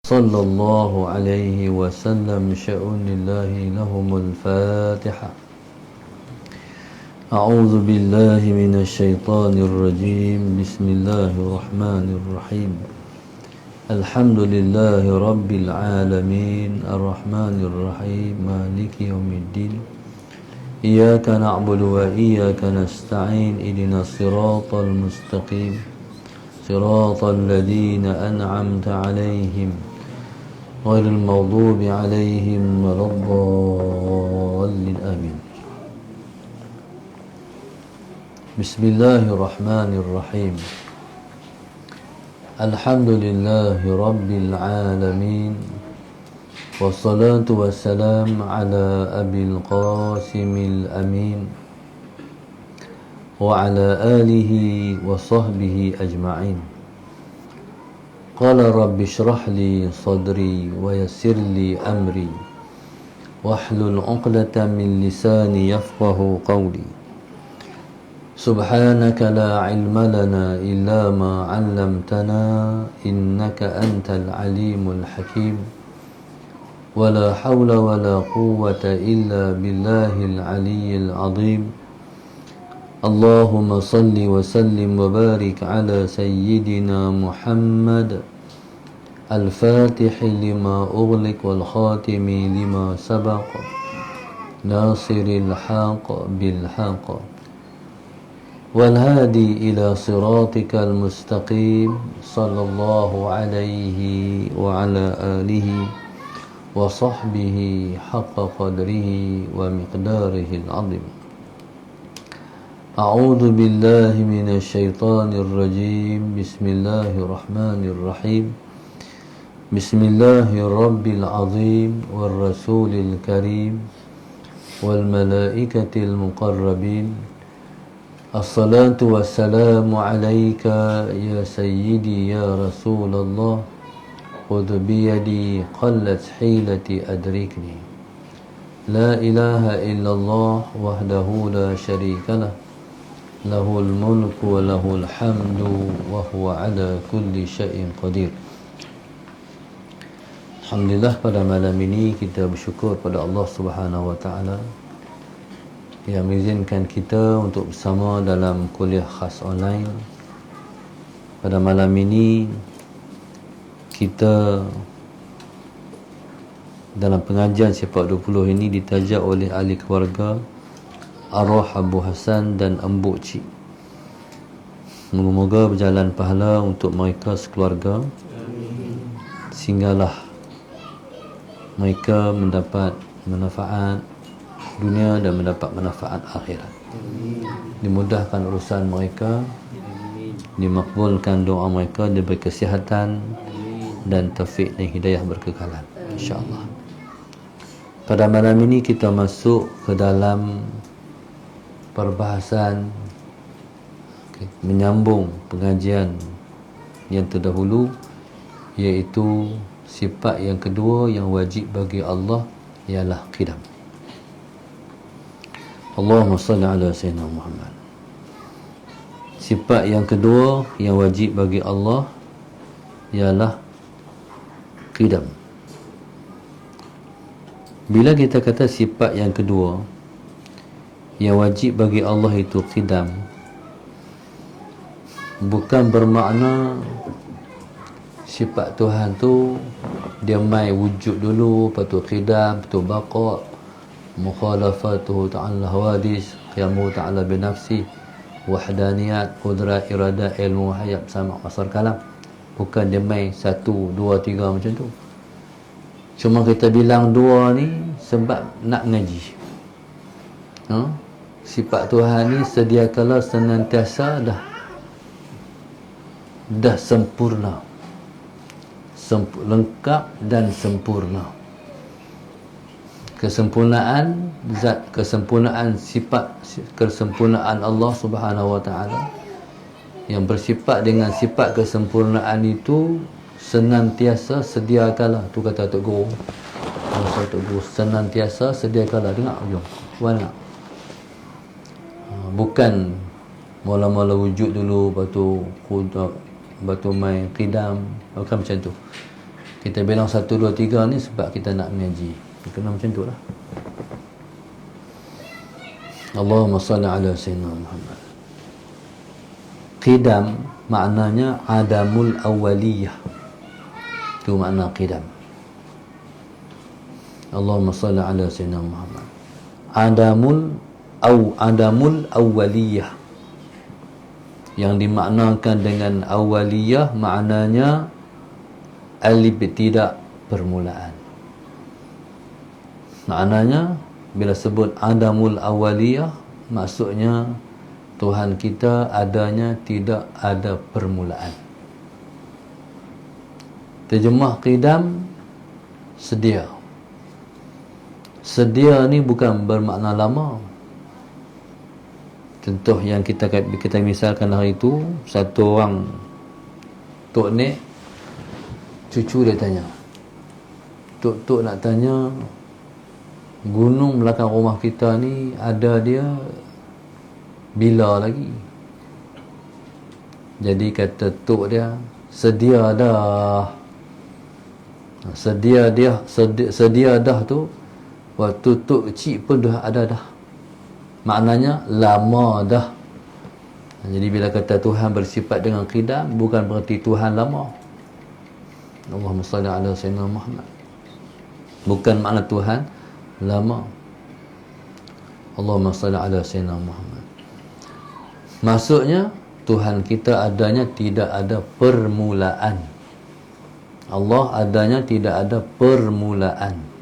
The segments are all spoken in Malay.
صلى الله عليه وسلم شأن الله لهم الفاتحة. أعوذ بالله من الشيطان الرجيم. بسم الله الرحمن الرحيم. الحمد لله رب العالمين الرحمن الرحيم مالك يوم الدين. إياك نعبد وإياك نستعين. اهدنا الصراط المستقيم صراط الذين أنعمت عليهم غير المغضوب عليهم ولا الضالين آمين. بسم الله الرحمن الرحيم. الحمد لله رب العالمين والصلاة والسلام على أبي القاسم الأمين وعلى آله وصحبه أجمعين. قال رب اشرح لي صدري ويسر لي أمري واحلل عقدة من لساني يفقه قولي. سبحانك لا علم لنا إلا ما علمتنا إنك أنت العليم الحكيم. ولا حول ولا قوة إلا بالله العلي العظيم. اللهم صل وسلم وبارك على سيدنا محمد الفاتح لما أغلق والخاتم لما سبق ناصر الحق بالحق والهادي إلى صراطك المستقيم صلى الله عليه وعلى آله وصحبه حق قدره ومقداره العظيم. أعوذ بالله من الشيطان الرجيم. بسم الله الرحمن الرحيم. بسم الله الرب العظيم والرسول الكريم والملائكة المقربين. الصلاة والسلام عليك يا سيدي يا رسول الله. خذ بيدي قلت حيلتي أدركني. لا إله إلا الله وحده لا شريك له. له الملك وله الحمد وهو على كل شيء قدير. Alhamdulillah, pada malam ini kita bersyukur pada Allah Subhanahu wa taala yang mengizinkan kita untuk bersama dalam kuliah khas online. Pada malam ini kita dalam pengajian Sifat 20 ini ditaja oleh ahli keluarga arwah Abu Hasan dan Embuk Cik. Moga-moga berjalan pahala untuk mereka sekeluarga. Sehinggalah mereka mendapat manfaat dunia dan mendapat manfaat akhirat. Dimudahkan urusan mereka, dimakbulkan doa mereka, diberi kesihatan dan taufik dan hidayah berkekalan, insya-Allah. Pada malam ini kita masuk ke dalam perbahasan menyambung pengajian yang terdahulu, iaitu sifat yang kedua yang wajib bagi Allah ialah qidam. Allahumma salli ala sayyidina Muhammad. Sifat yang kedua yang wajib bagi Allah ialah qidam. Bila kita kata sifat yang kedua yang wajib bagi Allah itu qidam, bukan bermakna sifat Tuhan tu dia mai wujud dulu, lepas tu qidam, lepas tu baqa, mukhalafatuhu ta'ala hawadis, qiyamuhu ta'ala binafsi, wahdaniyat, qudrat, iradah, ilmu, hayat, sama, asar, kalam. Bukan dia mai 1, 2, 3 macam tu. Cuma kita bilang 2 ni sebab nak ngaji. Sifat Tuhan ni sedia kala senantiasa dah sempurna, lengkap dan sempurna. Kesempurnaan zat, kesempurnaan sifat, kesempurnaan Allah Subhanahu wa taala yang bersifat dengan sifat kesempurnaan itu senantiasa sedia kala. Tu kata Tok Guru. Tok Guru senantiasa sedia kala. Dengar jom. Mana? Bukan mula-mula wujud dulu, lepas tu mai qidam, bukan macam tu. Kita bilang 1, 2, 3 ni sebab kita nak mengaji. Kena macam tu lah. Allahumma salli ala Sayyidina Muhammad. Qidam maknanya adamul awaliyah. Itu makna qidam. Allahumma salli ala Sayyidina Muhammad. Adamul awaliyah. Yang dimaknakan dengan awaliyah maknanya al-ibtida', permulaan. Maknanya bila sebut adamul awaliyah, maksudnya Tuhan kita adanya tidak ada permulaan. Terjemah qidam, sedia. Sedia ni bukan bermakna lama. Contoh yang kita misalkan hari itu, satu orang Tok Nek, cucu dia tanya, Tok nak tanya, gunung belakang rumah kita ni ada dia bila lagi? Jadi kata Tok dia, sedia dah. Sedia dah tu waktu Tok kecil pun dah ada dah. Maknanya lama dah. Jadi bila kata Tuhan bersifat dengan qidam, bukan berarti Tuhan lama. Allahumma salli ala Sayyidina Muhammad. Bukan makna Tuhan lama. Allahumma salli ala Sayyidina Muhammad. Maksudnya Tuhan kita adanya tidak ada permulaan. Allah adanya tidak ada permulaan.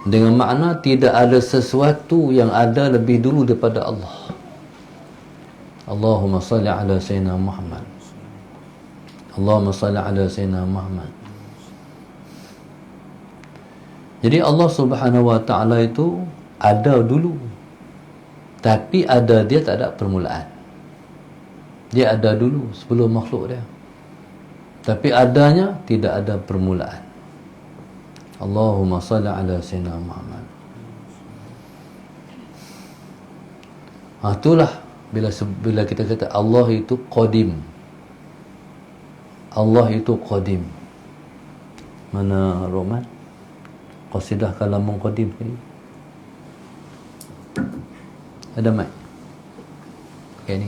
Dengan makna tidak ada sesuatu yang ada lebih dulu daripada Allah. Allahumma salli ala Sayyidina Muhammad. Allahumma salli ala Sayyidina Muhammad. Jadi Allah Subhanahu wa ta'ala itu ada dulu, tapi ada dia tak ada permulaan. Dia ada dulu sebelum makhluk dia, tapi adanya tidak ada permulaan. Allahumma salli ala Sayyidina Muhammad. Itulah bila kita kata Allah itu qadim. Allah itu qadim. Mana Roman? Qasidah Kalamun Qadim ni. Ada mic? Okay, ni.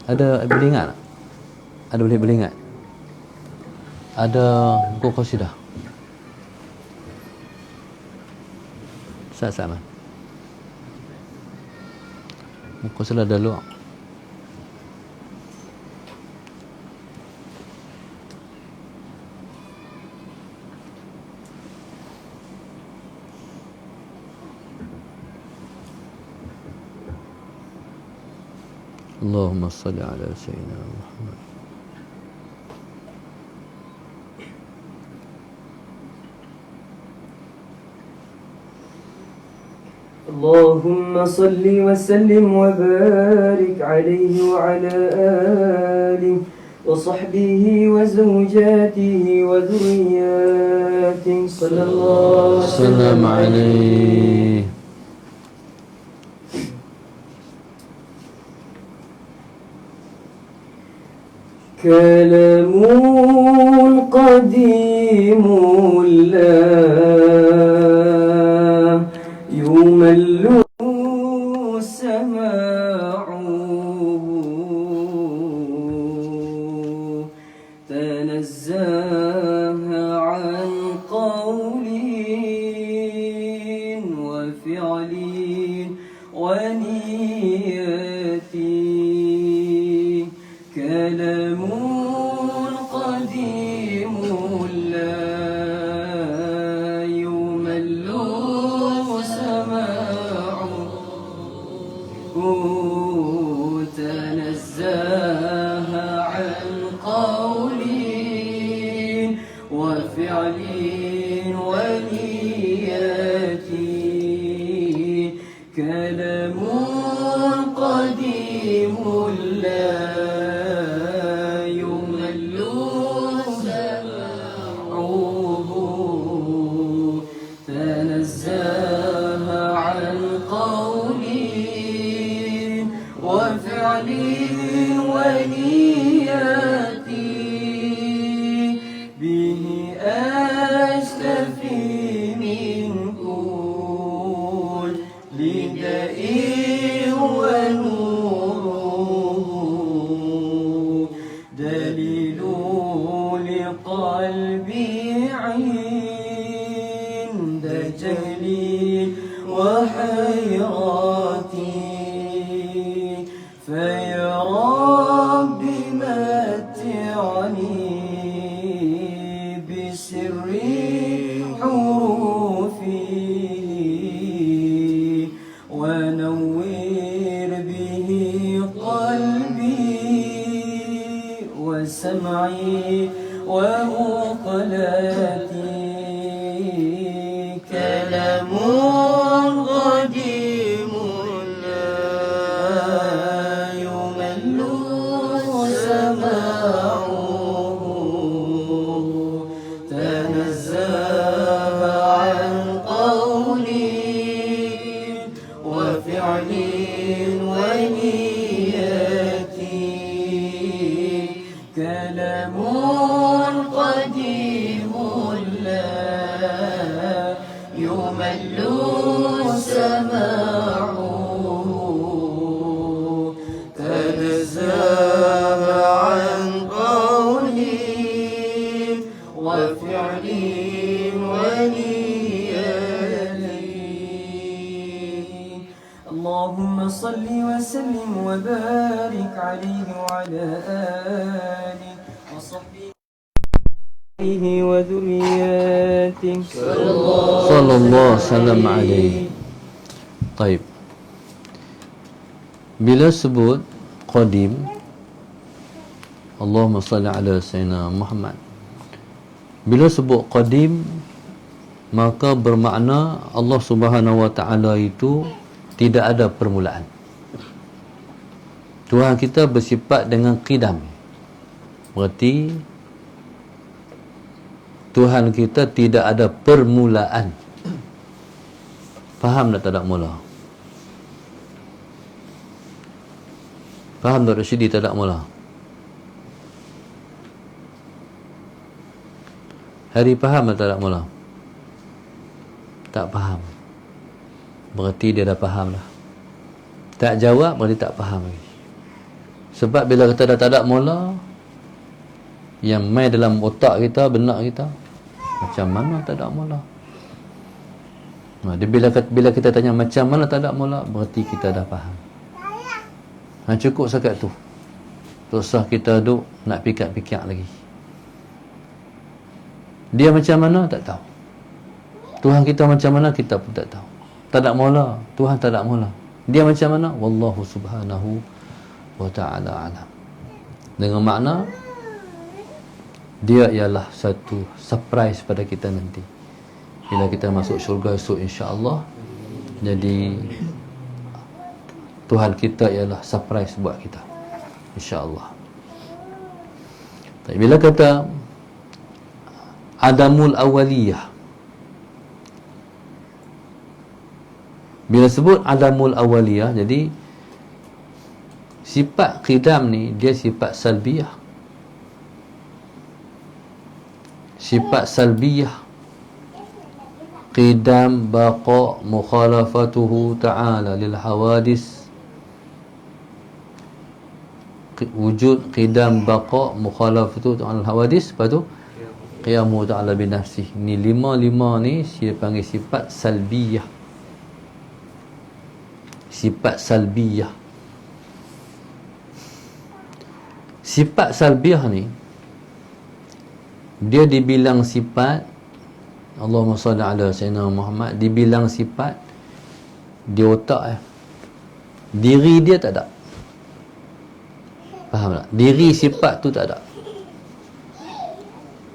Ada boleh ingat tak? Ada boleh ingat? Ada buku qasidah. Sama. Buku qasidah dah luar. Allahumma salli ala Sayyidina Muhammad. اللهم صل وسلم وبارك عليه وعلى آله وصحبه وزوجاته وذرياته صلى الله وسلم عليه. كلام قديم لا يمل سماعه تنزه عن قول وفعل ونية كلام قديم لا يمل سماعه تنزه عن قول وفعل ونية كلام قديم لا تنزه عن قول وفعل ونيات دليل لقلبي عند جهلي وحيراتي فيا رب متعني بسر حروفي ونور به قلبي وسمعي ومقلتي كلام قديم لا يمل سماعه تنزه عن قول وفعل ونية كلام قديم لا يمل سماعه تنزه عن قول وفعل ونية اللهم صل وسلم وبارك عليه وعلى آله وصحبه وذرياته Sallallahu salam alaihi. Taib. Bila sebut qadim, Allahumma salli ala sayyidina Muhammad. Bila sebut qadim, maka bermakna Allah Subhanahu wa taala itu tidak ada permulaan. Tuhan kita bersifat dengan qidam. Berarti Tuhan kita tidak ada permulaan. Faham tak ada mula? Faham tak Rasyidi tak ada mula? Hari faham tak ada mula? Tak faham. Berarti dia dah faham dah. Tak jawab berarti tak faham lagi. Sebab bila kita dah tak ada mula, yang main dalam otak kita, benak kita, macam mana tak ada mula? Bila kita tanya macam mana tak ada mula, berarti kita dah faham. Cukup sekat tu. Tak usah kita duk nak fikir-fikir lagi. Dia macam mana tak tahu. Tuhan kita macam mana kita pun tak tahu. Tak ada mula. Tuhan tak ada mula. Dia macam mana? Wallahu subhanahu wa ta'ala alam. Dengan makna dia ialah satu surprise pada kita nanti bila kita masuk syurga esok insya-Allah. Jadi Tuhan kita ialah surprise buat kita insya-Allah. Tapi bila kata adamul awaliyah, bila sebut adamul awaliyah, jadi sifat qidam ni dia sifat salbiyah. Sifat salbiyah, qidam, baqa, mukhalafatuhu ta'ala lil hawadis. Wujud, qidam, baqa, mukhalafatuhu ta'ala lil hawadis. Lepas tu qiyamu ta'ala binafsih. Ni lima ni dia panggil sifat salbiyah. Sifat salbiyah. Sifat salbiyah ni dia dibilang sifat, Allahumma salli ala sayyidina Muhammad, dibilang sifat di otak diri dia tak ada. Faham tak? Diri sifat tu tak ada.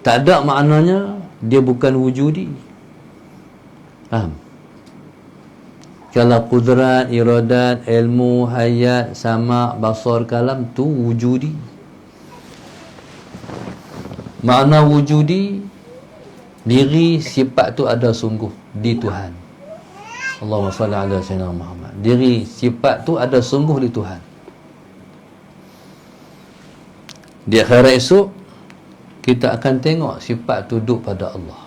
Tak ada maknanya dia bukan wujudi. Faham? Kalau kudrat, iradat, ilmu, hayat, sama, basar, kalam tu wujudi. Makna wujudi, diri sifat tu ada sungguh di Tuhan. Allahumma salli ala sayyidina Muhammad. Diri sifat tu ada sungguh di Tuhan. Di akhirat esok kita akan tengok sifat tu duduk pada Allah.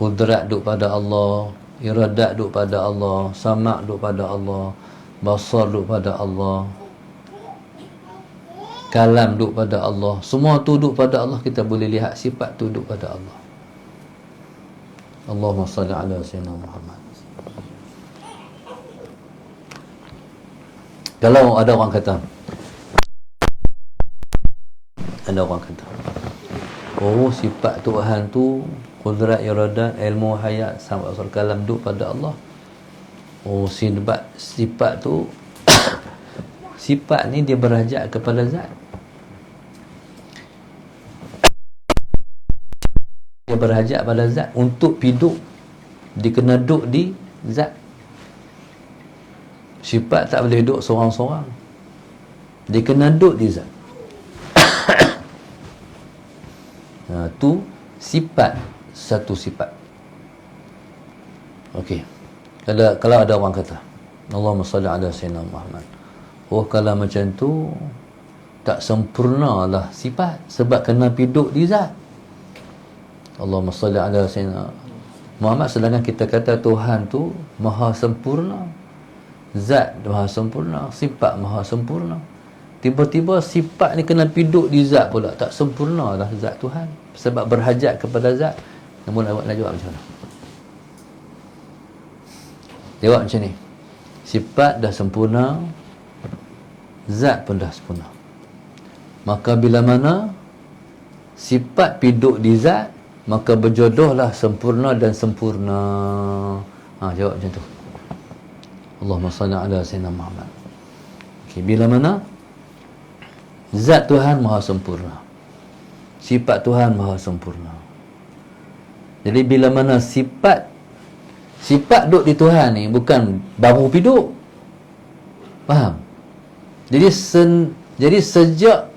Kudrat duduk pada Allah, iradat duduk pada Allah, sama' duduk pada Allah, basar duduk pada Allah. kalam duduk pada Allah, semua tu duduk pada Allah, kita boleh lihat sifat tu duduk pada Allah. Allahumma salli ala sayyidina Muhammad. Kalau ada orang kata, oh sifat Tuhan tu qudrat, iradat, ilmu, hayat, sampai asal kalam duduk pada Allah. Oh sifat tu sifat ni dia berhajat kepada zat. Dia berhajat pada zat untuk hidup, dia kena duduk di zat. Sifat tak boleh duduk seorang-seorang, dia kena duduk di zat. Tu sifat, satu sifat. Okey. Kalau ada orang kata, Allahumma salli ala sayyidina Muhammad, oh kalau macam tu tak sempurnalah sifat, sebab kena duduk di zat. Allahumma salli ala sayyidina Muhammad, sedangkan kita kata Tuhan tu maha sempurna, zat maha sempurna, sifat maha sempurna. Tiba-tiba sifat ni kena duduk di zat pula, tak sempurna lah zat Tuhan, sebab berhajat kepada zat. Namun awak nak jawab macam mana? Jawab macam ni, sifat dah sempurna, zat pun dah sempurna. Maka bila mana sifat duduk di zat, maka berjodohlah sempurna dan sempurna. Jawab macam tu. Allahumma salli ala sayyidina Muhammad. Okay, bila mana zat Tuhan maha sempurna, sifat Tuhan maha sempurna. Jadi bila mana sifat duduk di Tuhan ni bukan baru duduk. Faham? Jadi sejak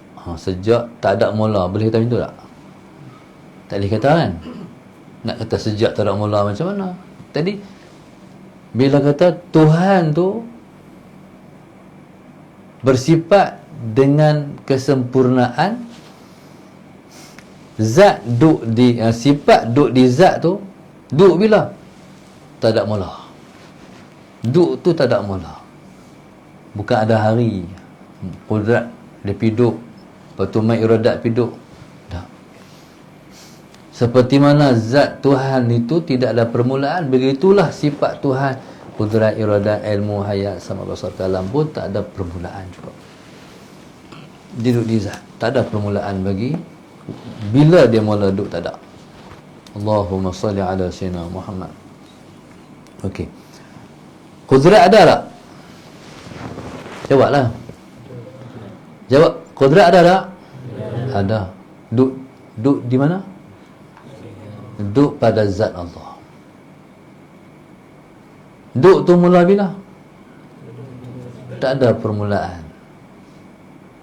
tak ada mula, boleh kata macam tu tak? Tak boleh kata kan? Nak kata sejak tak ada mula macam mana? Tadi bila kata Tuhan tu bersifat dengan kesempurnaan, zat duduk di sifat duduk di zat tu, duduk bila? Tak ada mula. Duduk tu tak ada mula. Bukan ada hari qudrat dia piduk, lepas tu mai iradat piduk. Tak. Seperti mana zat Tuhan itu tidak ada permulaan, begitulah sifat Tuhan, qudrat, iradat, ilmu, hayat, sama basar kalam pun tak ada permulaan juga. Dia duduk di zat, tak ada permulaan bagi bila dia mula duduk, tak ada. Allahumma salli ala sayyidina Muhammad. Okey. Qudrat ada tak? Jawablah. Jawab. Qudrat ada tak? Ada. Duduk di mana? Duduk pada zat Allah. Duduk tu mula bila? Tak ada permulaan.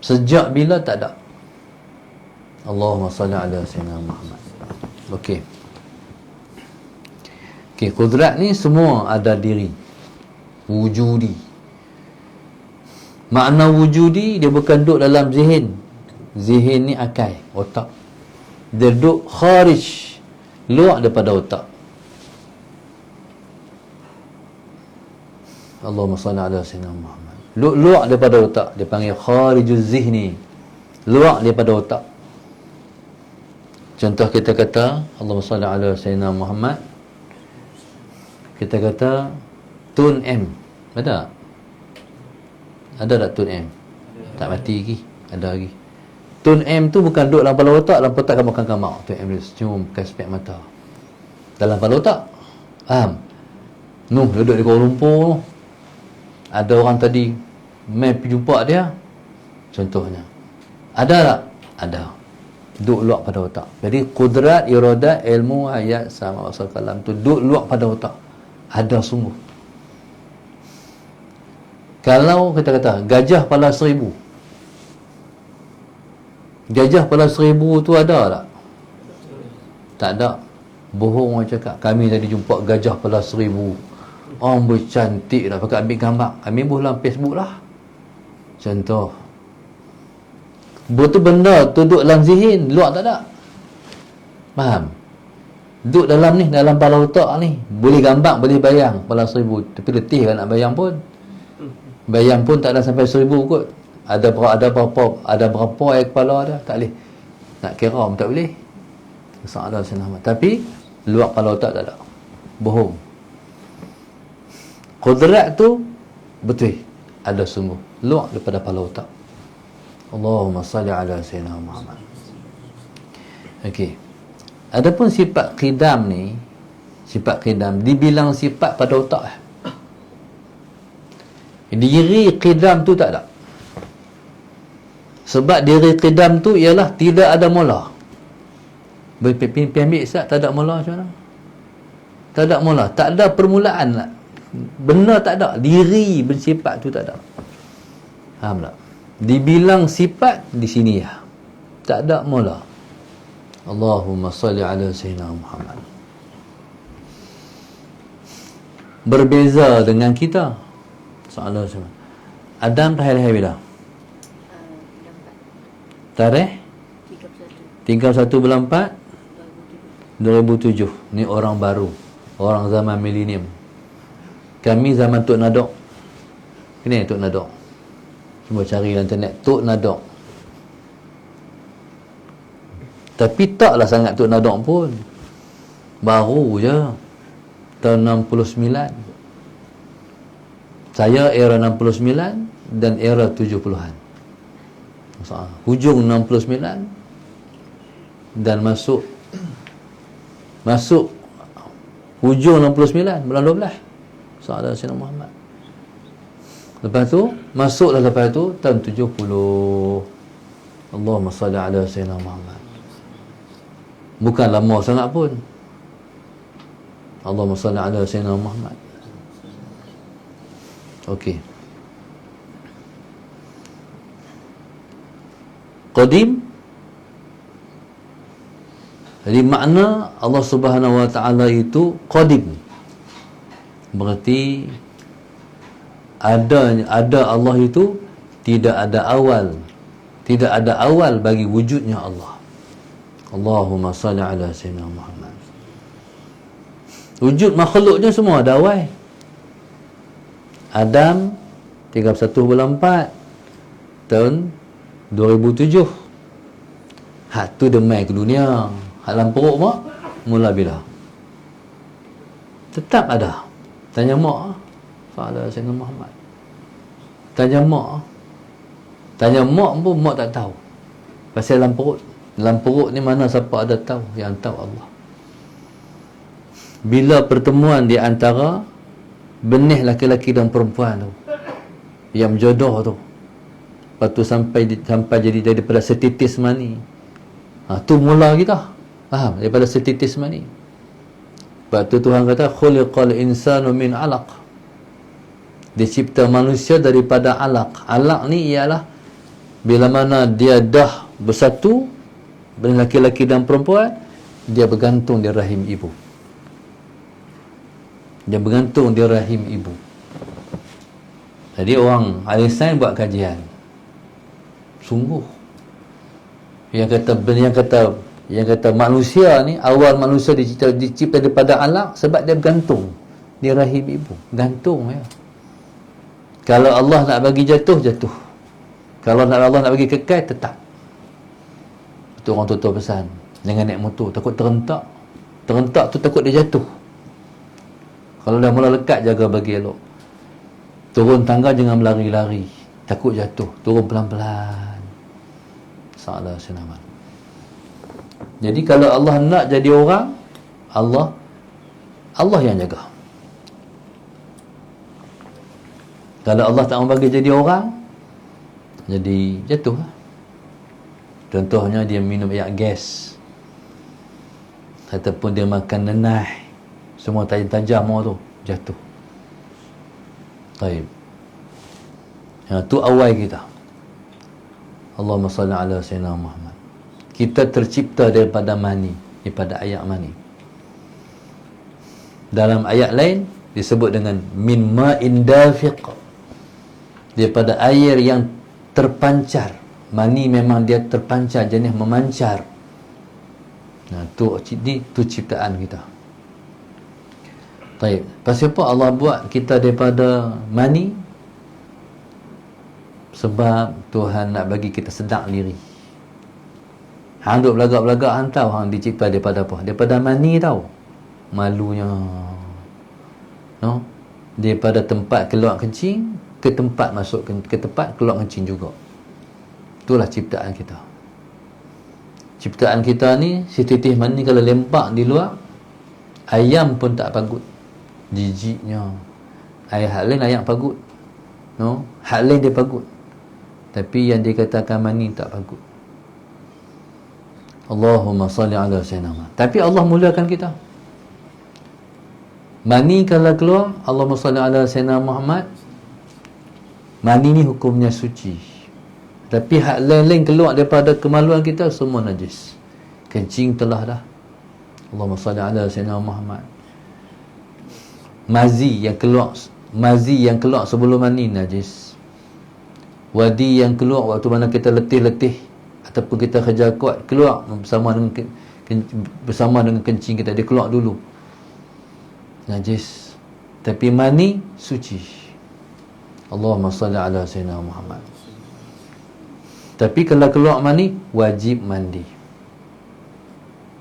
Sejak bila? Tak ada. Allahumma salli ala sayyidina Muhammad. Okey. Okey, qudrat ni semua ada diri. Wujudi. Makna wujudi, dia bukan duduk dalam zihin. Zihin ni akal, otak. Dia duduk kharij, luar daripada otak. Allahumma salli ala sayyidina Muhammad. Luar daripada otak, dia panggil kharijuz zihni, luar daripada otak. Contoh kita kata Allahumma salli ala sayyidina Muhammad, kita kata tun M, ada tak tun M? Tak mati lagi, ada lagi. Tun M tu bukan duduk dalam kepala otak, dalam otak kamu akan kamak. Tun M dia senyum, kaspek mata dalam kepala otak. Faham? Nuh duduk di Kuala Lumpur, ada orang tadi main pergi jumpa dia, contohnya. Ada tak? Ada. Duduk luar pada otak. Jadi qudrat, iradat, ilmu, hayat, sama asal kalam tu duduk luar pada otak. Ada sungguh. Kalau kita kata gajah kepala 1000, gajah kepala 1000 tu ada tak? Tak ada. Bohong orang cakap. Kami tadi jumpa gajah kepala 1000. Orang bercantik dah, pakai ambil gambar. Kami buh dalam Facebook lah. Contoh. Betul benda tu duduk dalam zihin, luar tak ada. Faham? Duduk dalam ni, dalam kepala otak ni. Boleh gambar, boleh bayang kepala 1000. Tapi letih kan nak bayang pun. Bayang pun tak ada sampai 1000 kot. Ada berapa air kepala dah? Tak boleh. Nak kira pun tak boleh. Masalah senama. Tapi luar kepala otak tak ada. Bohong. Qudrat tu betul. Ada sungguh. Luar daripada kepala otak. Allahumma salli ala sayyidina Muhammad. Okey. Adapun sifat qidam ni, sifat qidam dibilang sifat pada otak. Diri qidam tu tak ada. Sebab diri qidam tu ialah tidak ada mula. Ambil Ustaz, tak ada mula macam mana? Tak ada mula, tak ada permulaan lah. Benar tak ada. Diri bersifat tu tak ada. Faham tak? Dibilang sifat di sini ya. Tak ada mula. Allahumma salli ala sayyidina Muhammad. Berbeza dengan kita. Soalan sama. Adam lahir bila? Tarikh 31 bulan 4 2007. Ni orang baru. Orang zaman milenium. Kami zaman Tok Nadok. Ini Tok Nadok. Cuba cari dalam internet Tok Nadok. Tapi taklah sangat Tok Nadok pun. Baru je tahun 69. Saya era 69 dan era 70-an. Hujung 69 dan masuk hujung 69 bulan 12. Sahabat Sayyidina Muhammad. Lepas tu masuklah lepas tu tahun 70. Allahumma salli ala Sayyidina Muhammad. Bukan lama sangat pun. Allahumma salli ala Sayyidina Muhammad. Okey. Qadim. Jadi makna Allah Subhanahu wa taala itu qadim. Berarti ada Allah itu tidak ada awal. Tidak ada awal bagi wujudnya Allah. Allahumma salli ala sayyidina Muhammad. Wujud makhluknya semua ada awal. Adam 31 bulan 4 tahun 2007. Hak tu dia mai ke dunia. Hak dalam perut mak mula bila? Tetap ada. Tanya mak, Fa'ala Sayyidina Muhammad. Tanya mak pun mak tak tahu. Pasal dalam perut. Dalam perut ni mana siapa ada tahu? Yang tahu Allah. Bila pertemuan di antara benih laki-laki dan perempuan tu, yang berjodoh tu, lepas tu sampai jadi daripada setitis mani. Tu mula kita. Faham? Daripada setitis mani. Sebab tu Tuhan kata khuliqal insanu min 'alaq. Dicipta manusia daripada alaq. Alaq ni ialah bila mana dia dah bersatu dengan laki-laki dan perempuan, dia bergantung di rahim ibu. Dia bergantung di rahim ibu. Jadi orang Einstein buat kajian. Sungguh. Yang kata manusia ni, awal manusia dicipta daripada alaq sebab dia bergantung di rahim ibu. Gantung ya. Kalau Allah nak bagi jatuh. Kalau Allah nak bagi kekal, tetap. Itu orang tutur pesan. Jangan naik motor, takut terentak. Terentak tu takut dia jatuh. Kalau dah mula lekat, jaga bagi elok. Turun tangga jangan berlari-lari, takut jatuh. Turun pelan-pelan. Salah senaman. Jadi kalau Allah nak jadi orang, Allah yang jaga. Kalau Allah tak mau bagi jadi orang, jadi jatuh. Contohnya dia minum air gas, ataupun dia makan nenai, semua tajam-tajam tu jatuh. Baik. Tu awal kita. Allahumma salli ala sayyidina Muhammad. Kita tercipta daripada mani, daripada air mani. Dalam ayat lain disebut dengan min ma'in dafiq, daripada air yang terpancar. Mani memang dia terpancar, jenis memancar. Tu ciptaan kita. Baik. Pasal apa Allah buat kita daripada mani? Sebab Tuhan nak bagi kita sedar diri. Hang duk belagak-belagak, hang tahu hang dicipta daripada apa? Daripada mani tahu. Malunya. No? Daripada tempat keluar kencing ke tempat masuk ke tempat keluar kencing juga. Itulah ciptaan kita. Ciptaan kita ni, si titih mani kalau lempak di luar, ayam pun tak pagut. Jijiknya. Hak lain ayam pagut. No? Hak lain dia pagut. Tapi yang dikatakan mani tak pagut. Allahumma salli ala sayyidina Muhammad. Tapi Allah muliakan kita. Mani kalau keluar, Allahumma salli ala sayyidina Muhammad, mani ni hukumnya suci. Tapi hak lain-lain keluar daripada kemaluan kita, semua najis. Kencing telah dah. Allahumma salli ala sayyidina Muhammad. Mazi yang keluar sebelum mani najis. Wadi yang keluar waktu mana kita letih-letih ataupun kita kerja kuat, keluar bersama dengan kencing kita, dia keluar dulu, najis. Tapi mani suci. Allahumma salli ala sayyidina Muhammad. Tapi kalau keluar mani, wajib mandi.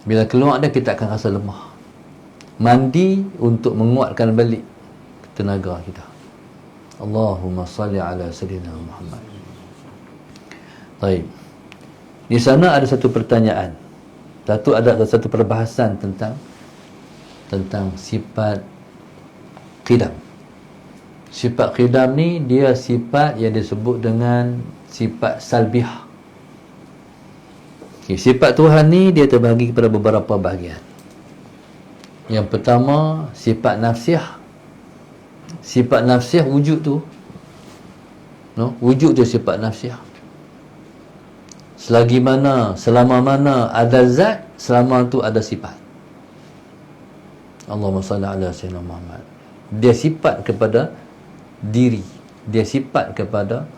Bila keluar dia, kita akan rasa lemah. Mandi untuk menguatkan balik tenaga kita. Allahumma salli ala sayyidina Muhammad. Baik. Di sana ada satu pertanyaan. Ada satu perbahasan tentang sifat qidam. Sifat qidam ni dia sifat yang disebut dengan sifat salbiah. Okay, sifat Tuhan ni dia terbahagi kepada beberapa bahagian. Yang pertama, sifat nafsiah. Sifat nafsiah wujud tu. No? Wujud tu sifat nafsiah. Selama mana ada zat, selama tu ada sifat. Allahumma salli ala sayyidina Muhammad. Dia sifat kepada diri, dia sifat kepada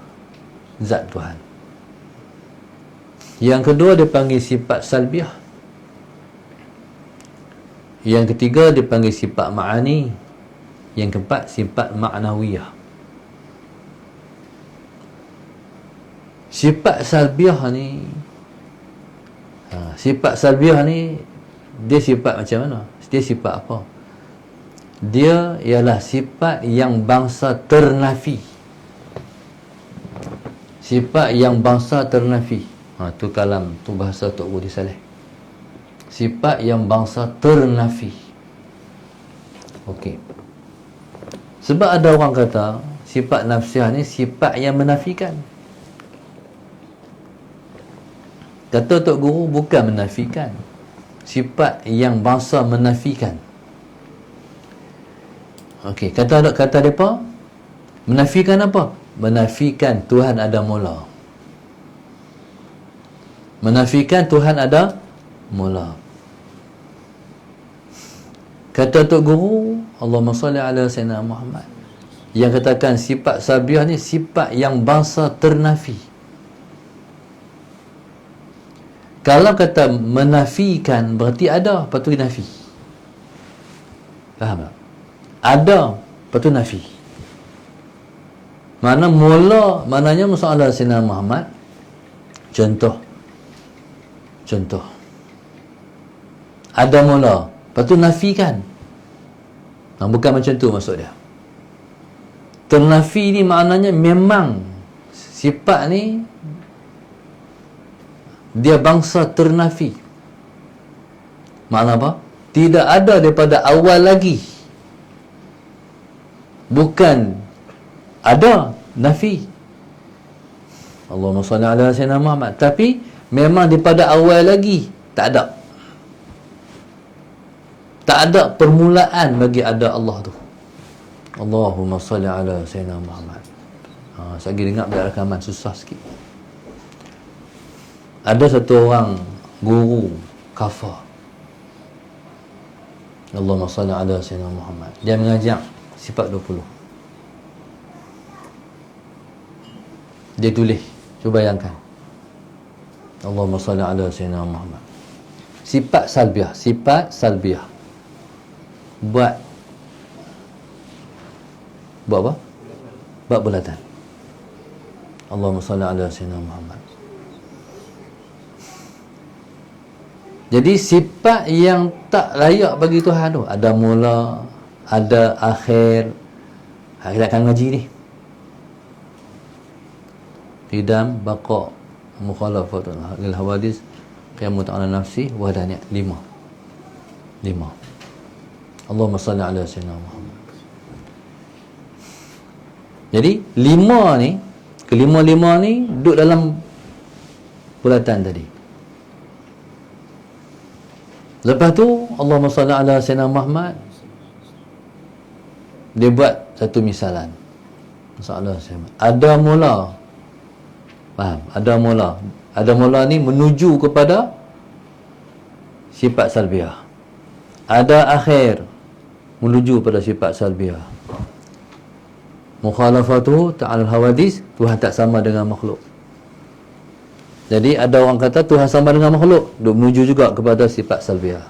zat Tuhan. Yang kedua dipanggil sifat salbiah. Yang ketiga dipanggil sifat ma'ani. Yang keempat sifat ma'nawiyah. Sifat salbiah ni, sifat salbiah ni dia sifat macam mana? Dia sifat apa? Dia ialah sifat yang bangsa ternafi. Sifat yang bangsa ternafi. Tu kalam, tu bahasa Tok Budi Saleh. Sifat yang bangsa ternafi. Okey. Sebab ada orang kata sifat nafsiah ni sifat yang menafikan. Kata Tok Guru, bukan menafikan. Sifat yang bangsa menafikan. Okey, kata depa menafikan apa? Menafikan Tuhan ada mula. Menafikan Tuhan ada mula. Kata Tok Guru, Allahumma salli ala sayyidina Muhammad, yang katakan sifat sabiah ni sifat yang bangsa ternafi. Kalau kata menafikan, berarti ada, lepas tu nafi. Faham tak? Ada, lepas tu nafi. Mana mula, maknanya masalah sayyidina Muhammad. Contoh. Ada mula, lepas tu nafikan. Bukan macam tu maksud dia. Ternafi ni maknanya memang sifat ni dia bangsa ternafi. Makna apa? Tidak ada daripada awal lagi. Bukan ada, nafi. Allahumma salli ala sayyidina Muhammad. Tapi memang daripada awal lagi tak ada. Tak ada permulaan bagi ada Allah tu. Allahumma salli ala sayyidina Muhammad. Saya dengar bila rakaman susah sikit. Ada satu orang guru kafar. Allahumma salli ala sayyidina Muhammad. Dia mengajak sifat 20. Dia tulis, cuba bayangkan. Allahumma salli ala sayyidina Muhammad. Sifat salbiah. Buat apa? Buat bulatan. Allahumma salli ala sayyidina Muhammad. Jadi sifat yang tak layak bagi Tuhan tu, ada mula, ada akhir. Kita akan ngaji ni. Qidam, baqa, mukhalafatul lil hawadis, qiyamu ta'ala nafsi, wahdaniyah. 5. Allahumma salli ala sayyidina Muhammad. Jadi 5 ni, kelima-lima ni duduk dalam bulatan tadi. Lepas tu Allahumma salli ala sayyidina Muhammad, dia buat satu misalan. Masalah ada mula. Faham? Ada mula ni menuju kepada sifat salbiah. Ada akhir menuju pada sifat salbiah. Mukhalafatu ta'ala hawadis, Tuhan tak sama dengan makhluk. Jadi ada orang kata Tuhan sama dengan makhluk, duk menuju juga kepada sifat salbiah.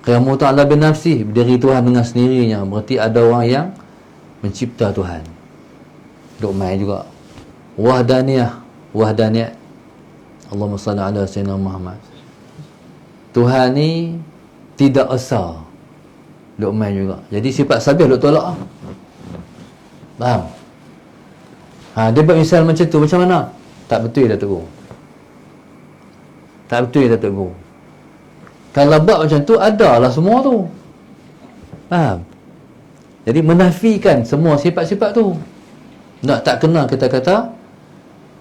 Qiyamu ta'ala bin nafsi, berdiri Tuhan dengan sendirinya, berarti ada orang yang mencipta Tuhan. Duk main juga. Wahdaniyah. Allahumma salli ala sayyidina Muhammad. Tuhan ni tidak esa, duk main juga. Jadi sifat salbiah duk tolak. Faham? Dia buat misal macam tu, macam mana? Tak betul Datuk Guru. Tak betul Datuk Guru. Kalau buat macam tu, adalah semua tu. Faham? Jadi menafikan semua sifat-sifat tu. Tak kena kita kata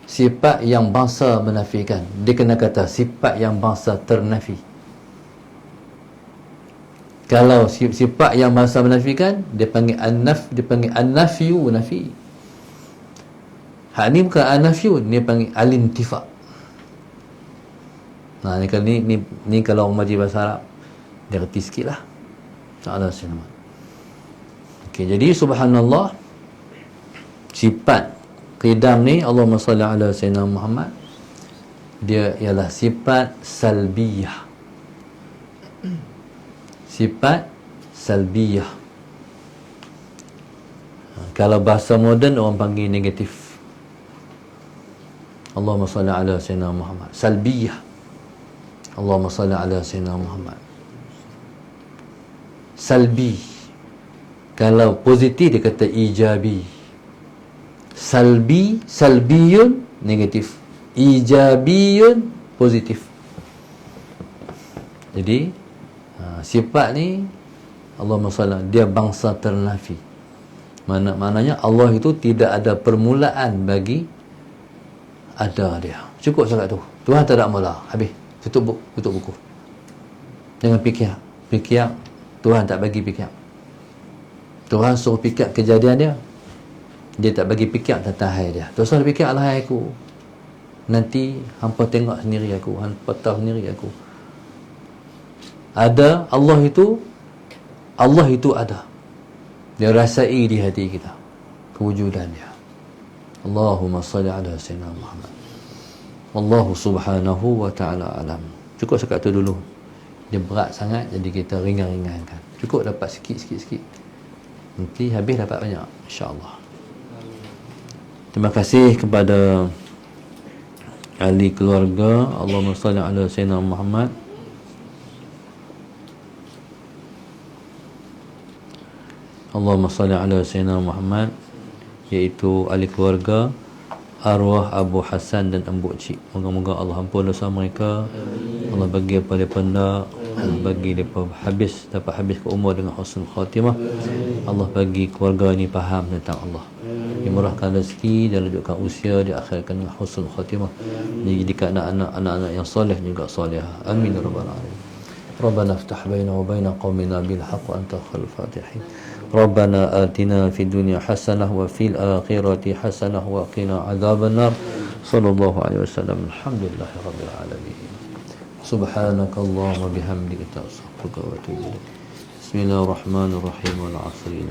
sifat yang bangsa menafikan. Dia kena kata sifat yang bangsa ternafi. Kalau sifat yang bangsa menafikan, dia panggil an-nafyu nafi. Hak ni bukan an-nafyu, dia panggil al-intifa. Ni kalau orang majlis bahasa Arab, dia reti sikit lah. Ta'ala sinama. Okey, jadi subhanallah, sifat qidam ni, Allahumma salli ala sayyidina Muhammad, dia ialah sifat salbiyah. Sifat salbiyah. Kalau bahasa moden orang panggil negatif. Allahumma salli ala sayyidina Muhammad. Salbiyah. Allahumma salli ala sayyidina Muhammad. Salbi. Kalau positif dia kata ijabi. Salbiyun negatif. Ijabiyun positif. Jadi sifat ni Allahumma salli, dia bangsa ternafi. Maknanya Allah itu tidak ada permulaan bagi ada dia. Cukup sangat tu. Tuhan tak ada mula. Habis. Tutup buku. Jangan fikir. Tuhan tak bagi fikir. Tuhan suruh fikir kejadian dia. Dia tak bagi fikir tentang hai dia. Tuhan suruh fikir alahai aku. Nanti hampa tengok sendiri aku. Hampa tahu sendiri aku. Ada Allah itu ada. Dia rasai di hati kita kewujudan dia. Allahumma salli ala sayyidina Muhammad. Wallahu subhanahu wa ta'ala alam. Cukup sekat tu dulu. Dia berat sangat, jadi kita ringan-ringankan. Cukup dapat sikit. Nanti habis dapat banyak, insya-Allah. Terima kasih kepada ahli keluarga. Allahumma salli ala sayyidina Muhammad. Allahumma salli ala sayyidina Muhammad, iaitu ahli keluarga arwah Abu Hassan dan Embuk Cik. Moga-moga Allah ampun dosa mereka. Allah bagi apa mereka nak, Allah bagi mereka dapat habis ke umur dengan husnul khatimah. Allah bagi keluarga ini faham tentang Allah, dimurahkan rezeki dan lanjutkan usia, diakhirkan dengan husnul khatimah, dijadikan anak-anak yang soleh juga solehah. Amin ya rabbal alamin. Rabbana iftah baina wa baina qaumina bil haqq wa anta khairul fatihin. Rabbana atina fid dunya hasanah wa fil akhirati hasanah wa qina adzaban nar. Sallallahu alaihi wasallam. Alhamdulillahi rabbil alamin. Subhanakallahumma bihamdika astaghfiruka wa atubu ilaik. Bismillahirrahmanirrahim. Wal 'asri.